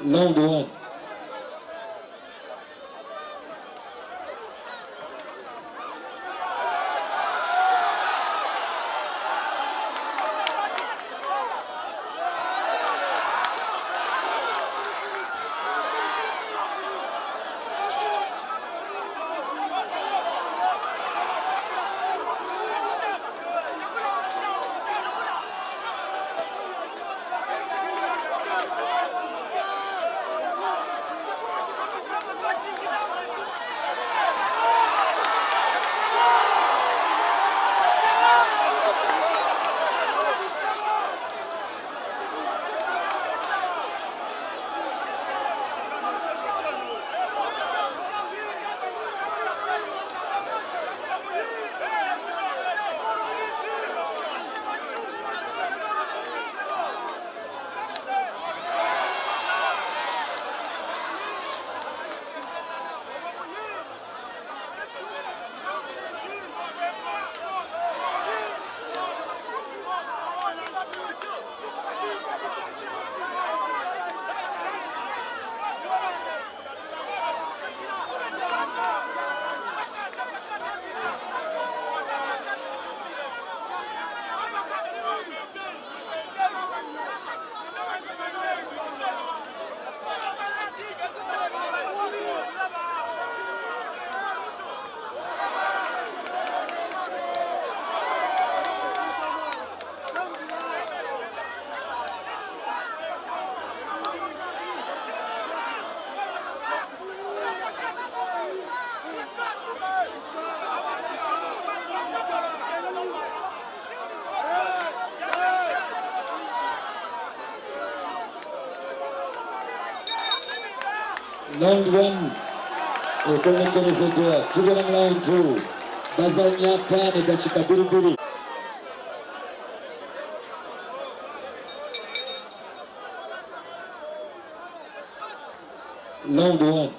Round one. Round one. Ukomekerezedwa tugera mu round two. Bazanya tano dakika biribiri. Round one.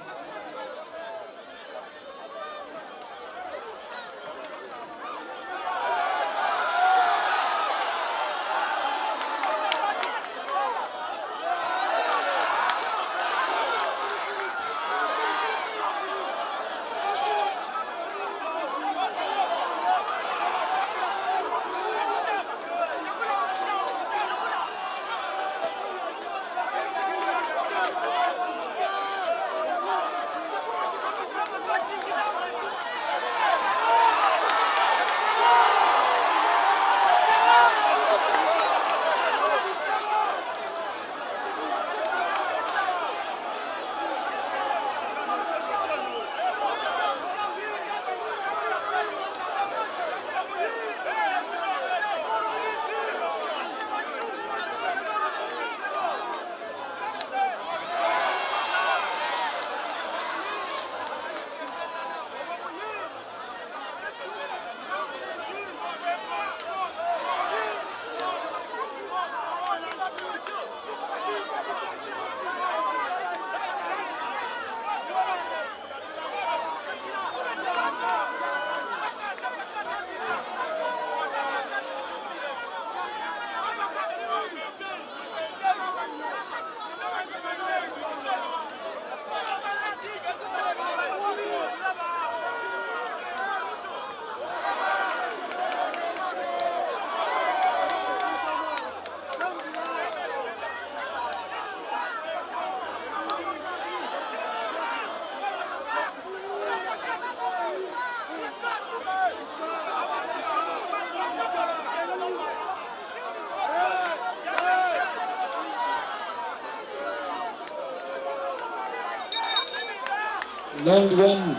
Round one.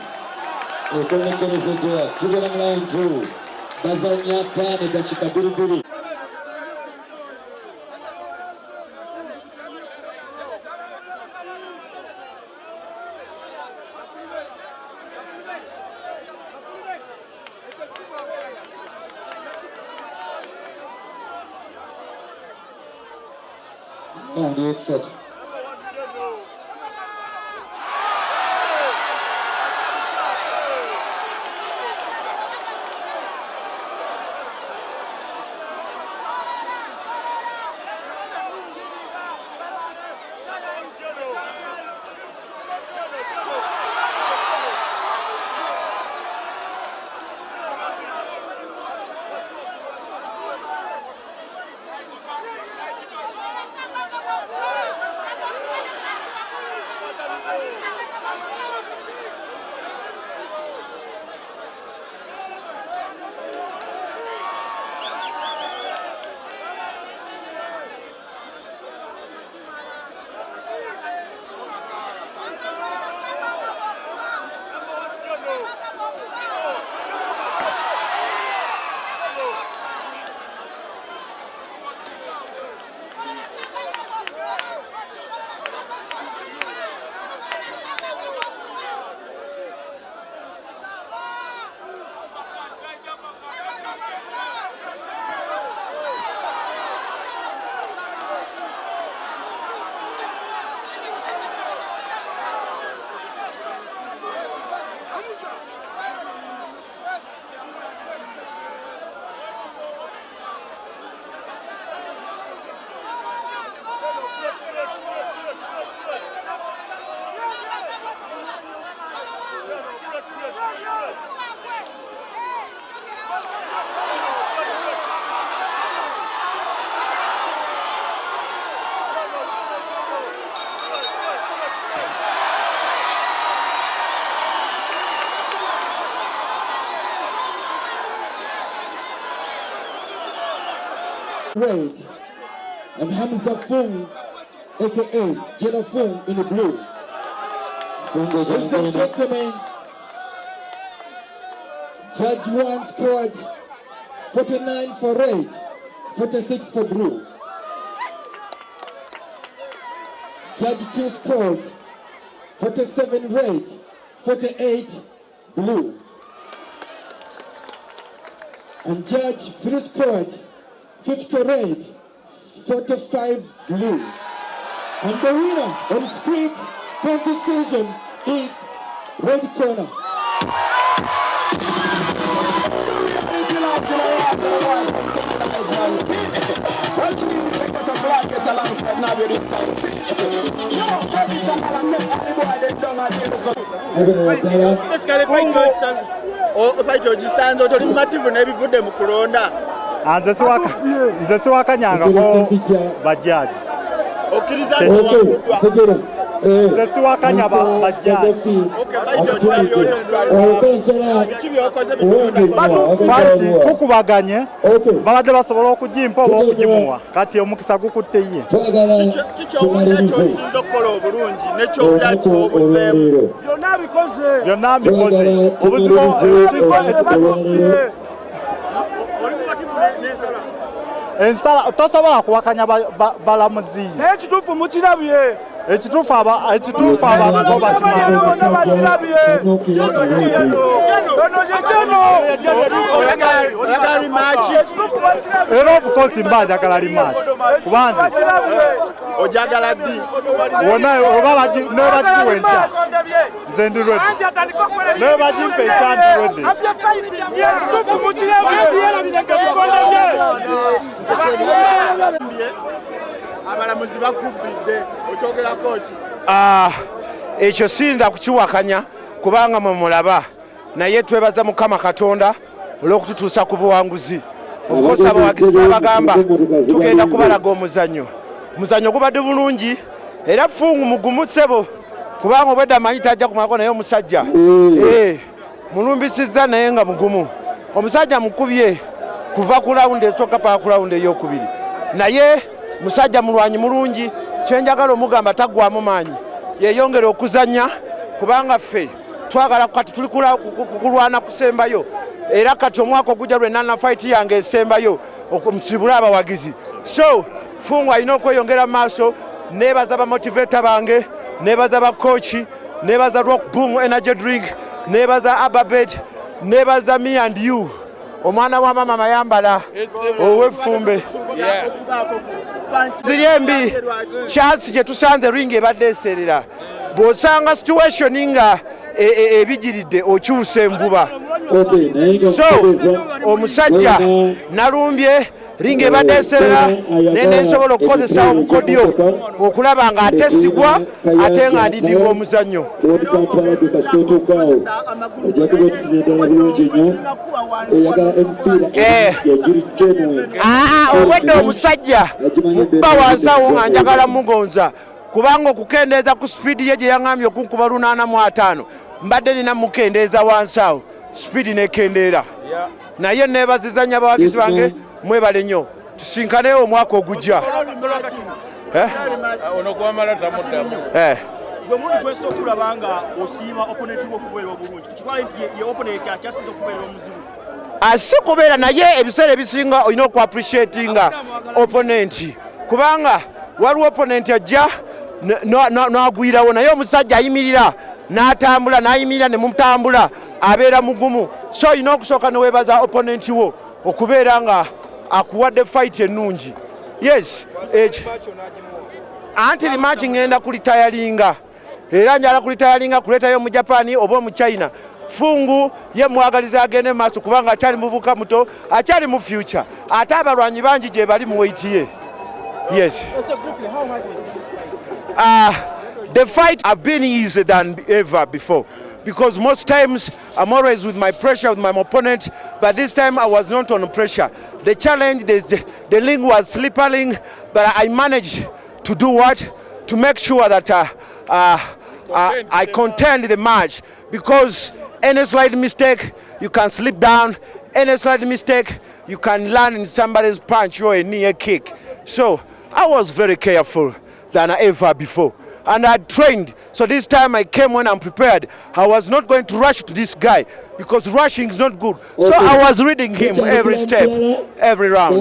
okomekerezedwa tugenda mu line 2 bazanya 5 dakika 2. On the exit. Red and Hamza Fungu, aka Jenna Fungu in the blue. Ladies and gentlemen, Judge 1 scored 49 for red, 46 for blue. Judge 2 scored 47 red, 48 blue. And Judge 3 scored 50 red, 45 blue. And the winner on split decision is red corner. Nze siwakanyangako bajaji. Nze siwakanya bajaji. Fight kukubaganye babadde basobola okugimpa oba okugimuwa kati omukisa gukutte ye. Byonna mbikoze. Ensala tosobola kuwakanya balamuzi. Ekituufu mukirabye. Ekituufu abantu bakirabye. Era of course mba njagala limaaki. Kubanga ojagala ddi? Wonna oba nebagiwa enkya. Nze ndi ready. Nebagimpa enkya ndi ready. Ekituufu mukirabye. Abalamuzi bakubidde okyogerako ki? Ekyo siyinza kukiwakanya kubanga mwe mulaba naye twebaza Mukama Katonda olw'okututuusa ku buwanguzi. Of course abawagizi babagamba tugenda kubalaga omuzannyo gubadde bulungi era Fungu mugumu ssebo kubanga obwedda amanyi tajja kumalako naye omusajja mulumbisizza naye nga mugumu. Omusajja mukubye kuva ku lawundi esooka paka ku lawundi ey'okubiri naye musajja mulwanyi mulungi kyenjagala omugamba taggwamu maanyi yeyongera okuzannya kubanga ffe twagala kati tuli kulwana kusembayo era kati omwaka ogujja lwenana fight yange esembayo omusibule abawagizi. So Fungu alina okweyongera maaso. Nebaza bamotivator bange, nebaza bakochi, nebaza Rock Boom Energy Drink, nebaza Ababet, nebaza me and you. Omwana wa mama mayambala owefumbe zirembi chance je tusanze ring ebadde eserera bwosanga situation nga ebijiridde okyuse envuba. So omusajja nalumbye ring ebadde eserera nene nsobola okukozesa obukodyo okulaba nga ate sigwa ate nga ndidibwa omuzannyo. Obwedde omusajja mubba wansawo nga njagala mugonza kubanga okukendeeza ku sipiidi ye gye yaŋambye okunkuba 805 mbadde nina mukendeeza wansawo sipiidi nekendeera naye neebazizanya abawagizi bange mwebale nnyo tusinkaneyo omwaka ogujja. Gwe muntu gwese okulaba nga osiima opponent wo okubeera obulungi tukitwale nti ye opponent akyasiza okubeera omuzibu asi kubeera naye ebiseera ebisinga olina okuappreciatinga opponent kubanga waliwo opponent ajja n'agwirawo naye omusajja ayimirira n'atambula n'ayimirira ne mutambula abeera mugumu. So olina okusooka neweebaza opponent wo okubeera nga akuwadde fight ennungi. Yes anti limachi ngenda kulitayalinga era njala kulitayalinga kuleetayo mu Japan oba mu China. Fungu ye mwagaliza agende maaso kubanga akyali muvuka muto akyali mu future ate abalwanyi bangi gye bali mu weight ye. Yes. The fight have been easier than ever before because most times I'm always with my pressure with my opponent, but this time I was not on pressure. The challenge, the link was slippery, but I managed to do what? To make sure that I contend the match because any slight mistake you can slip down, any slight mistake you can land in somebody's punch or a knee kick. So I was very careful than ever before. And I trained. So this time I came when I'm prepared. I was not going to rush to this guy because rushing is not good. So I was reading him every step, every round.